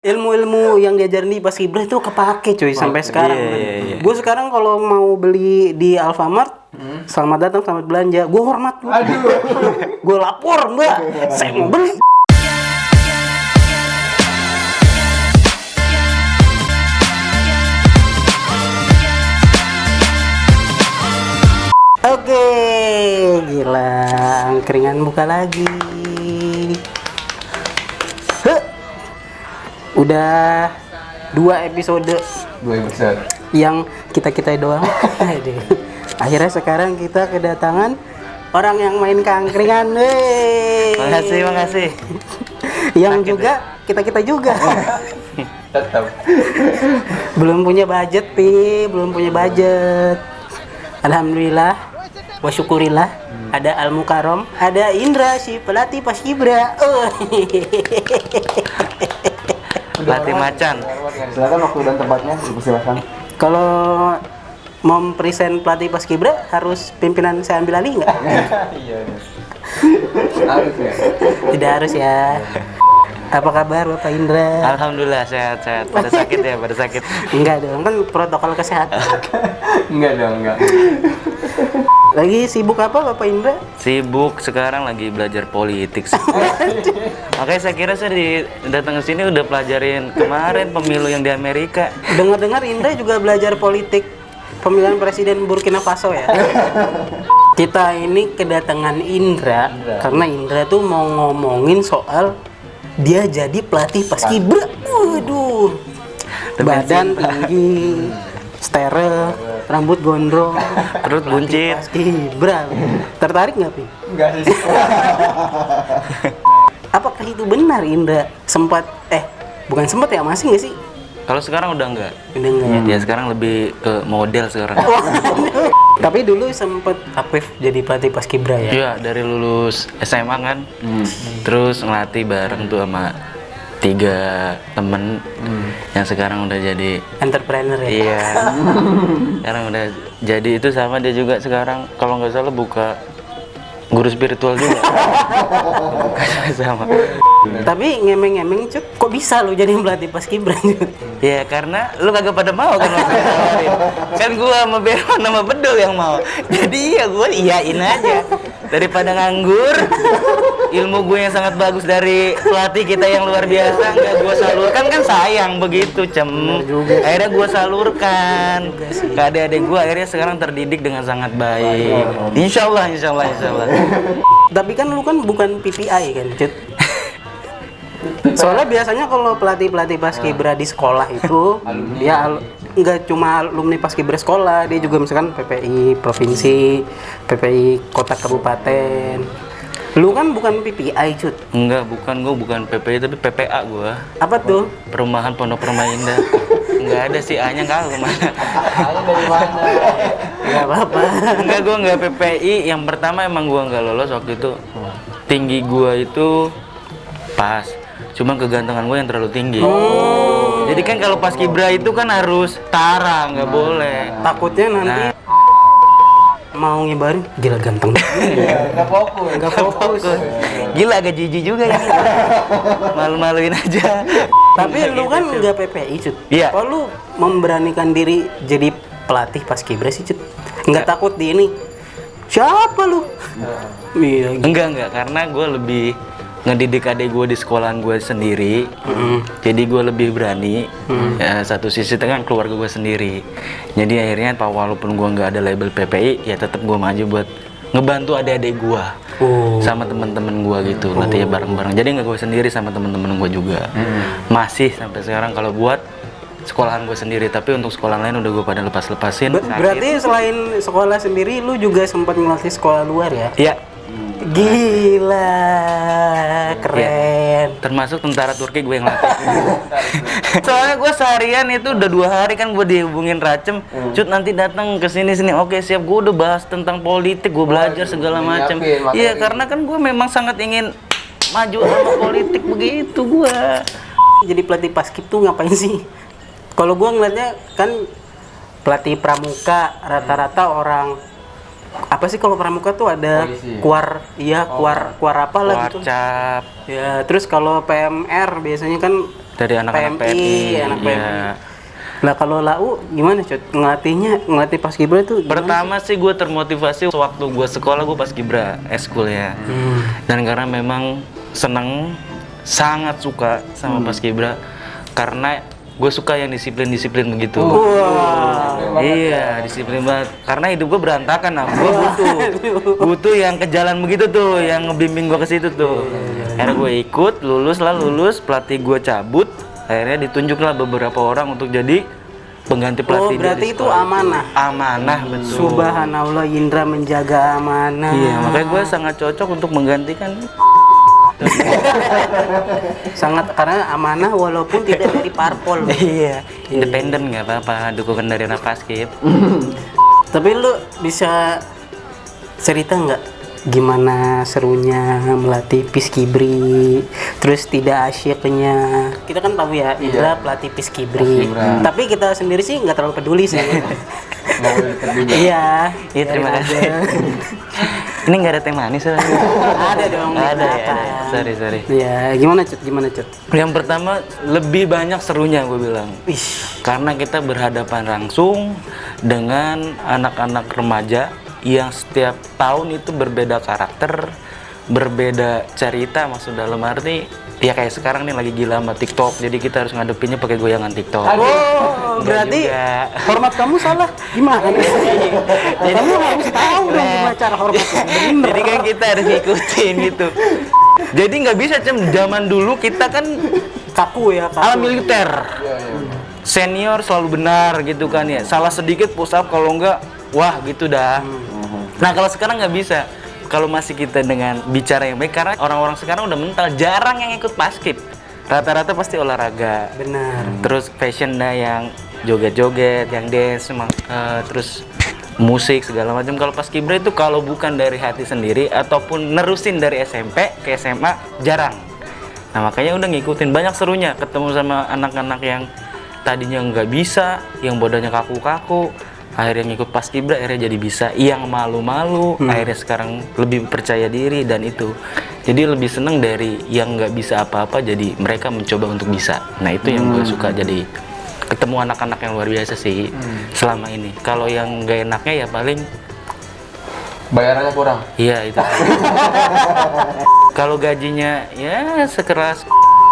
Ilmu-ilmu yang diajarin di Paskibra itu kepake cuy sampai sekarang. Iya. Gue sekarang kalau mau beli di Alfamart, selamat datang, selamat belanja. Gue hormat lu. Aduh. Gue lapor, Mbak. Saya mau beli. Oke, gila. Angkringan buka lagi. Udah 2 episode yang kita doang. Akhirnya sekarang kita kedatangan orang yang main ke angkringan. Makasih. Yang Sakit juga kita juga. Tetap. Belum punya budget, belum punya budget. Alhamdulillah wa syukurillah ada Al Mukarram, ada Indra si pelatih Paskibra. Pelatih macan. Silakan waktu dan tempatnya, silakan. Kalau mempresent pelatih Paskibra harus pimpinan saya ambil alih nggak? Iya. Harus ya. Tidak harus ya. Apa kabar Bapak Indra? Alhamdulillah sehat. Pada sakit ya, pada sakit. Enggak dong, kan protokol kesehatan. Enggak dong, enggak. Lagi sibuk apa Bapak Indra? Sibuk sekarang lagi belajar politik. Makanya saya kira saya datang ke sini udah pelajarin kemarin pemilu yang di Amerika. Dengar-dengar Indra juga belajar politik pemilihan presiden Burkina Faso ya. Kita ini kedatangan Indra karena Indra tuh mau ngomongin soal dia jadi pelatih Paskibra. Waduh. Badan tinggi, steril, rambut gondrong, Perut buncit. Paskibra. Tertarik nggak, Pi? Enggak sih. Apakah itu benar Indra sempat bukan sempat ya, masih nggak sih? Kalau sekarang udah enggak. Udah enggak ya? Ya sekarang lebih ke model sekarang. Tapi dulu sempet aktif jadi pelatih Paskibra ya? Iya, dari lulus SMA kan. Terus ngelatih bareng tuh sama 3 temen yang sekarang udah jadi Entrepreneur ya? iya. Sekarang udah jadi itu sama dia juga sekarang kalau nggak salah buka guru spiritual juga. Buka sama. Tapi ngemeng-ngemeng Cut, kok bisa lu jadi pelatih Paskibra? Ya karena lu kagak pada mau kan waktu itu nawarin. Kan gua sama Berman sama Bedul yang mau. Jadi ya gua iyain aja. Daripada nganggur, ilmu gue yang sangat bagus dari pelatih kita yang luar biasa nggak gua salurkan kan sayang begitu, Akhirnya gua salurkan ke adik-adik gua, akhirnya sekarang terdidik dengan sangat baik. Insya Allah. Tapi kan lu kan bukan PPI kan Cut? Soalnya biasanya kalau pelatih-pelatih Paskibra di sekolah itu dia nggak cuma alumni Paskibra sekolah, dia juga misalkan PPI provinsi, PPI kota kabupaten. Lu kan bukan PPI Cut? Enggak, gua bukan PPI tapi PPA gua. Apa tuh? Perumahan Pondok Permai Indah. Enggak ada sih A-nya kagak kemana. Ayo dari mana? Nggak apa-apa. Enggak, gua enggak PPI. Yang pertama emang gua enggak lolos waktu itu. Tinggi gua itu pas. Cuma kegantengan gue yang terlalu tinggi. Jadi kan kalau Paskibra itu kan harus tara, nggak boleh. Takutnya nanti mau ngibarin gila ganteng. Enggak fokus. Gila agak jijik juga ya. Malu-maluin aja. Tapi lu kan nggak PPI Cut. Iya. Kok lu memberanikan diri jadi pelatih Paskibra sih Cut? Nggak takut di ini? Siapa lu? Iya. Enggak, karena gue lebih ngedidik adik gue di sekolahan gue sendiri. Jadi gue lebih berani. Ya, satu sisi kan keluarga gue sendiri. Jadi akhirnya walaupun gue nggak ada label PPI, ya tetap gue maju buat ngebantu adik-adik gue sama teman-teman gue gitu, latihnya bareng-bareng. Jadi nggak gue sendiri, sama teman-teman gue juga. Masih sampai sekarang kalau buat sekolahan gue sendiri, tapi untuk sekolah lain udah gue pada lepasin. Berarti selain sekolah sendiri, lu juga sempat ngelatih sekolah luar ya? Iya. Gila, keren. Termasuk tentara Turki gue yang latih. Soalnya gue seharian itu udah 2 hari kan gue dihubungin Racem, Cut nanti datang ke sini. Oke siap, gue udah bahas tentang politik, gue belajar segala macam. Iya karena kan gue memang sangat ingin maju sama politik begitu gue. Jadi pelatih Paskib tuh ngapain sih? Kalau gue ngeliatnya kan pelatih pramuka rata-rata orang apa sih, kalau pramuka tuh ada polisi. kuar apa lah gitu. Cap. Ya, terus kalau PMR biasanya kan dari anak-anak PMI. anak Iya. PMI. Nah kalau Lau gimana Cut? Ngelatih paskibra itu gimana? Pertama sih gue termotivasi waktu gue sekolah, gue paskibra eskul ya. Dan karena memang sangat suka sama paskibra karena gue suka yang disiplin begitu. Iya, disiplin banget. Karena hidup gue berantakan, nah gue butuh yang ke jalan begitu tuh, yang ngebimbing gue ke situ tuh. Akhirnya gue ikut, lulus, pelatih gue cabut. Akhirnya ditunjuklah beberapa orang untuk jadi pengganti pelatih. Berarti itu amanah. Amanah, betul. Subhanallah, Indra menjaga amanah. Iya, makanya gue sangat cocok untuk menggantikan. Sangat, karena amanah walaupun tidak dari parpol. Iya, independen nggak apa-apa, dukungan dari anak paskib. Tapi lu bisa cerita nggak gimana serunya melatih Piskibri, terus tidak asyiknya? Kita kan tahu ya, Indra pelatih Piskibri. Tapi kita sendiri sih nggak terlalu peduli sih. Iya, Terima kasih. Ini nggak ada teh manis ya? Ada dong. Ada ya. Sorry. Iya, gimana Cut? Yang pertama lebih banyak serunya gue bilang. Karena kita berhadapan langsung dengan anak-anak remaja yang setiap tahun itu berbeda karakter, berbeda cerita, maksud dalam arti ya kayak sekarang nih lagi gila sama TikTok, jadi kita harus ngadepinnya pakai goyangan TikTok. Berarti juga. Hormat kamu salah gimana? Jadi kamu harus tahu dong gimana cara hormat yang bener. Jadi kan kita harus ngikutin gitu. Jadi nggak bisa zaman dulu kita kan Kaku. ala militer. Senior selalu benar gitu kan ya. Salah sedikit push up, kalau enggak wah gitu dah. Nah kalau sekarang nggak bisa. Kalau masih kita dengan bicara yang baik, karena orang-orang sekarang udah mental, jarang yang ikut paskib. Rata-rata pasti olahraga. Benar. Terus fashionnya yang joget-joget, yang dance, terus musik segala macam. Kalau paskibra itu kalau bukan dari hati sendiri ataupun nerusin dari SMP ke SMA jarang. Nah makanya udah ngikutin, banyak serunya ketemu sama anak-anak yang tadinya nggak bisa, yang bodohnya kaku-kaku, akhirnya ngikut paskibra, akhirnya jadi bisa. Yang malu-malu, akhirnya sekarang lebih percaya diri, dan itu jadi lebih seneng dari yang nggak bisa apa-apa jadi mereka mencoba untuk bisa. Nah itu yang gue suka, jadi ketemu anak-anak yang luar biasa sih selama ini. Kalau yang nggak enaknya ya paling Bayarannya kurang. iya itu. Kalau gajinya ya sekeras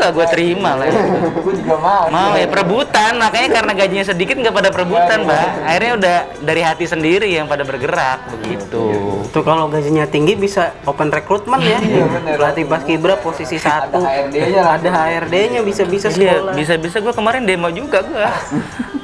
gak gue terima lah itu. Gue juga mau. Ya perebutan, makanya karena gajinya sedikit nggak pada perebutan, Mbak. Akhirnya udah dari hati sendiri yang pada bergerak begitu. Tuh kalau gajinya tinggi bisa open recruitment ya. bener. Pelatih paskibra posisi 1. HRD-nya lah. Ada HRD-nya, bisa-bisa Iya, sekolah. bisa-bisa gue kemarin demo juga gue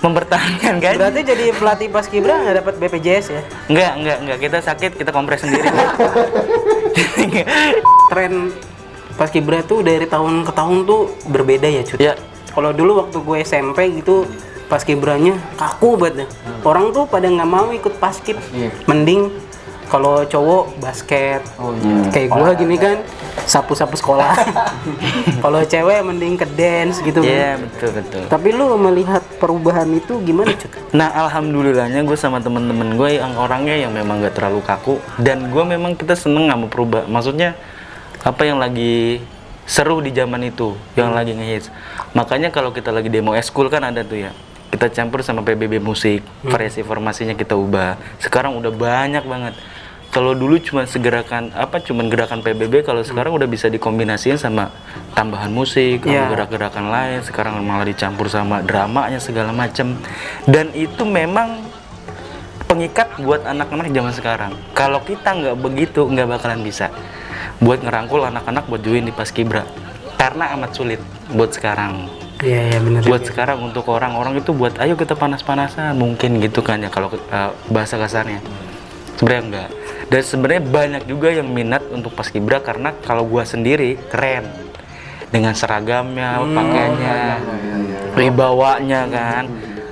mempertahankan gaji. Berarti jadi pelatih paskibra nggak dapat BPJS ya? Enggak, kita sakit, kita kompres sendiri. Tren paskibra tuh dari tahun ke tahun tuh berbeda ya, Cut. Ya. Kalau dulu waktu gue SMP gitu, paskibranya kaku banget. Orang tuh pada nggak mau ikut paskib. Mending kalau cowok basket, kayak gue gini kan, sapu-sapu sekolah. Kalau cewek mending ke dance gitu. Iya, betul. Tapi lu melihat perubahan itu gimana, Cut? Nah, alhamdulillahnya gue sama temen-temen gue yang orangnya yang memang gak terlalu kaku, dan gue memang kita seneng sama perubahan. Maksudnya apa yang lagi seru di zaman itu, yang lagi ngehits. Makanya kalau kita lagi demo eskul kan ada tuh ya, kita campur sama PBB musik, variasi formasinya kita ubah. Sekarang udah banyak banget. Kalau dulu cuma gerakan PBB, kalau sekarang udah bisa dikombinasiin sama tambahan musik, sama gerak-gerakan lain. Sekarang malah dicampur sama dramanya segala macem. Dan itu memang pengikat buat anak-anak zaman sekarang. Kalau kita nggak begitu, nggak bakalan bisa buat ngerangkul anak-anak buat join di paskibra, karena amat sulit buat sekarang. Iya benar. Buat sekarang untuk orang-orang itu buat ayo kita panas-panasan mungkin gitu kan ya, kalau bahasa kasarnya. Sebenarnya enggak. Dan sebenarnya banyak juga yang minat untuk paskibra, karena kalau gua sendiri keren dengan seragamnya, pakaiannya, wibawanya kan.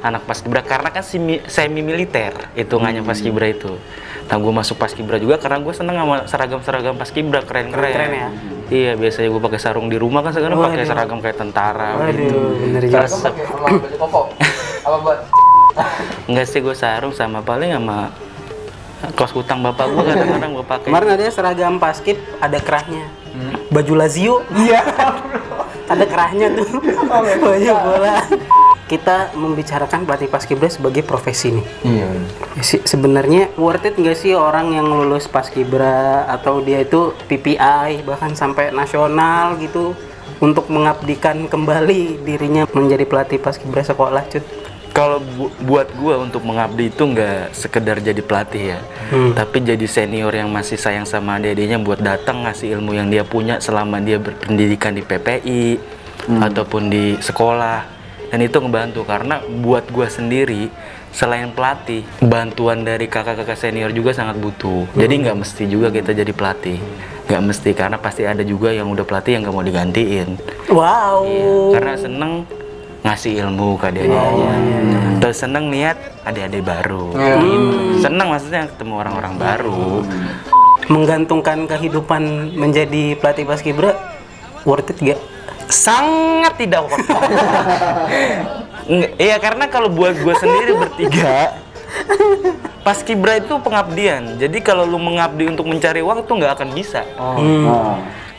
Anak paskibra karena kan semi militer hitungannya paskibra itu. Nah gue masuk paskibra juga karena gue seneng sama seragam paskibra, keren-keren ya. Iya, biasanya gue pakai sarung di rumah kan, sekarang pakai seragam kayak tentara. Gitu. Bener Sarung juga. pakai baju koko. Apa buat? Enggak sih, gue sarung sama paling sama kos hutang bapak gue kadang-kadang gue pakai. Kemarin ada seragam paskib, ada kerahnya. Baju Lazio. Iya. ada kerahnya tuh. Baju bola. Kita membicarakan pelatih paskibra sebagai profesi nih. Iya. Sebenarnya worth it nggak sih orang yang lulus paskibra atau dia itu PPI bahkan sampai nasional gitu untuk mengabdikan kembali dirinya menjadi pelatih paskibra sekolah, Cut? Kalau buat gua untuk mengabdi itu nggak sekedar jadi pelatih ya, tapi jadi senior yang masih sayang sama adik-adiknya buat datang ngasih ilmu yang dia punya selama dia berpendidikan di PPI ataupun di sekolah. Dan itu ngebantu karena buat gua sendiri selain pelatih, bantuan dari kakak-kakak senior juga sangat butuh. Jadi nggak mesti juga kita jadi pelatih, nggak mesti, karena pasti ada juga yang udah pelatih yang nggak mau digantiin. Wow. Iya, karena seneng ngasih ilmu ke adik-adiknya. Terus seneng lihat adik-adik baru. Seneng maksudnya ketemu orang-orang baru. Menggantungkan kehidupan menjadi pelatih paskibra worth it gak? Sangat tidak worth it. Iya, karena kalau buat gue sendiri bertiga, paskibra itu pengabdian. Jadi kalau lu mengabdi untuk mencari uang tuh nggak akan bisa.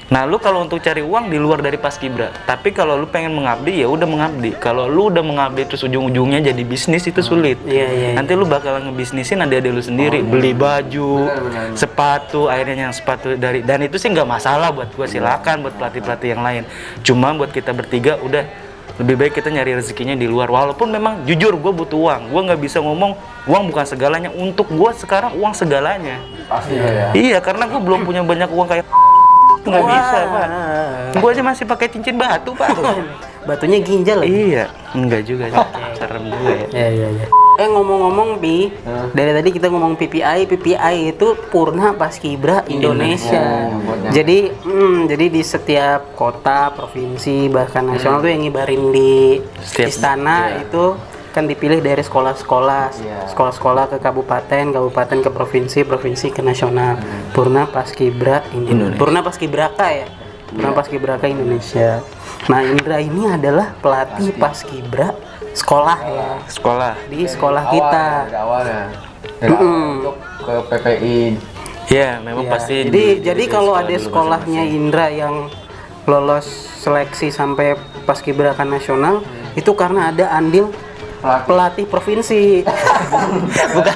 Nah, lu kalau untuk cari uang di luar dari paskibra. Tapi kalau lu pengen mengabdi ya udah mengabdi. Kalau lu udah mengabdi terus ujung-ujungnya jadi bisnis itu sulit. Iya. Nanti lu bakalan ngebisnisin adik-adik lu sendiri, beli baju, sepatu, akhirnya yang sepatu dari, dan itu sih nggak masalah buat gua, silakan buat pelatih-pelatih yang lain. Cuma buat kita bertiga udah lebih baik kita nyari rezekinya di luar. Walaupun memang jujur gue butuh uang, gue nggak bisa ngomong uang bukan segalanya. Untuk gue sekarang uang segalanya. Pasti ya. Iya, karena gue belum punya banyak uang kayak nggak bisa, Pak. Gue aja masih pakai cincin batu, Pak. Batunya ginjal lagi. Iya, enggak juga. Serem juga ya. Iya. Ngomong-ngomong Pi, dari tadi kita ngomong PPI itu Purna Paskibra Indonesia. Jadi di setiap kota, provinsi, bahkan nasional tuh yang ngibarin di Setiap- istana itu kan dipilih dari sekolah-sekolah, sekolah-sekolah ke kabupaten ke provinsi ke nasional. Purna Paskibra Indonesia. Purna Paskibraka ya. Purna Paskibraka Indonesia. Nah, Indra ini adalah pelatih paskibra sekolah ya. Sekolah. Di sekolah kita. Dari awal ya. Dari awal untuk ke PPI. Iya, memang Ya, pasti. jadi kalau ada dulu sekolahnya Indra yang lolos seleksi sampai paskibraka nasional itu karena ada andil pelatih provinsi. Bukan.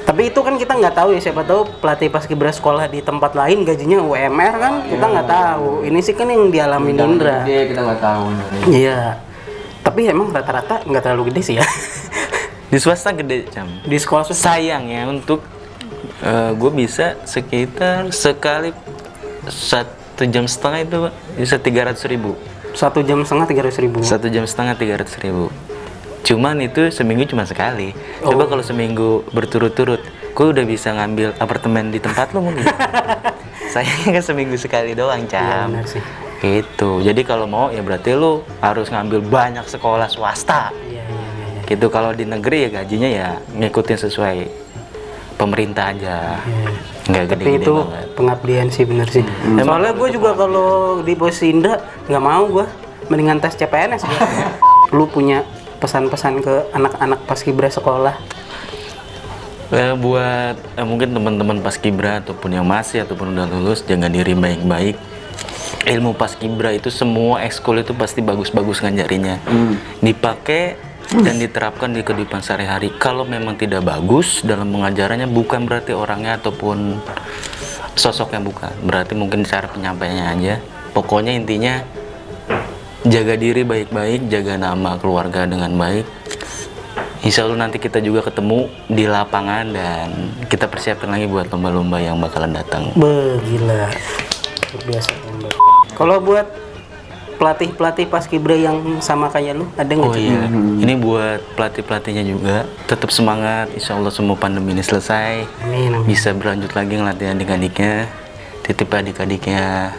Tapi itu kan kita nggak tahu ya, siapa tahu pelatih paskibra sekolah di tempat lain gajinya UMR kan, kita nggak tahu. Ini sih kan yang dialami Indra. Gede, kita nggak tahu. Iya. Tapi emang rata-rata nggak terlalu gede sih ya. Di swasta gede, Cam. Di sekolah swasta. Sayangnya untuk gue bisa sekitar sekali 1,5 jam itu, Pak, bisa 300.000. 1,5 jam 300.000. 1,5 jam 300.000. Cuman itu seminggu cuma sekali. Coba kalau seminggu berturut-turut, gue udah bisa ngambil apartemen di tempat lo mungkin. Sayangnya kan seminggu sekali doang, Iya, Cam. benar sih. Gitu. Jadi kalau mau ya berarti lo harus ngambil banyak sekolah swasta. Iya. Gitu. Kalau di negeri ya gajinya ya ngikutin sesuai pemerintah aja. Nggak Tapi gede-gede itu banget. pengabdian sih, bener sih. Soalnya gue juga kalau di posisi Indra nggak mau, gue mendingan tes CPNS gue. Lu punya pesan-pesan ke anak-anak paskibra sekolah? Buat mungkin teman-teman paskibra ataupun yang masih ataupun udah lulus, jaga diri baik-baik. Ilmu paskibra itu semua ekskul itu pasti bagus-bagus ngajarinya. Dipakai dan diterapkan di kehidupan sehari-hari. Kalau memang tidak bagus dalam pengajarannya, bukan berarti orangnya ataupun sosoknya bukan. Berarti mungkin cara penyampaiannya aja. Pokoknya intinya jaga diri baik-baik, jaga nama keluarga dengan baik. Insya Allah nanti kita juga ketemu di lapangan dan kita persiapkan lagi buat lomba-lomba yang bakalan datang. Gila. Luar biasa. Kalau buat pelatih-pelatih paskibra yang sama kayak lu, ada nggak? Oh iya, ini buat pelatih-pelatihnya juga. Tetap semangat, insya Allah semua pandemi ini selesai. Amin. Bisa berlanjut lagi ngelatih adik-adiknya. Titip adik-adiknya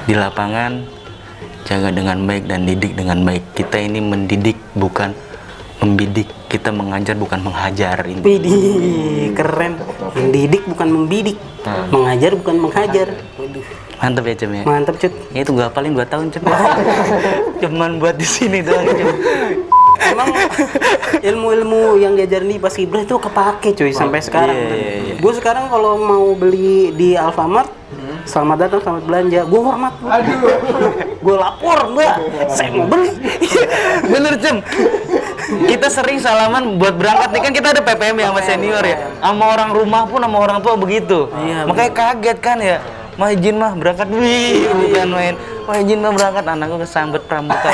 di lapangan. Jaga dengan baik dan didik dengan baik. Kita ini mendidik bukan membidik. Kita mengajar bukan menghajar. Widih, keren. Mendidik bukan membidik. Mengajar bukan menghajar. Waduh. Mantap ya, Cem ya. Mantap, Cut. Ya, itu gue hafalin 2 tahun, Cem. Cuman buat di sini doang, Cem. Emang ilmu-ilmu yang diajarin di paskibra itu kepake cuy sampai sekarang. Iya. Gue sekarang kalau mau beli di Alfamart Selamat datang, selamat belanja. Gue hormat. Aduh. Gue lapor, Mbak. Saya mau beli. Bener Cem. Kita sering salaman buat berangkat nih kan kita ada PPM ya sama senior ya. Sama orang rumah pun sama orang tua begitu. Iya, Makanya kaget kan ya. Mah izin mah berangkat, bukan main. Mah izin mah berangkat, anakku kesambet pramuka.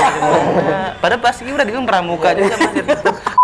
Padahal pasti udah dia pramuka juga masih tetep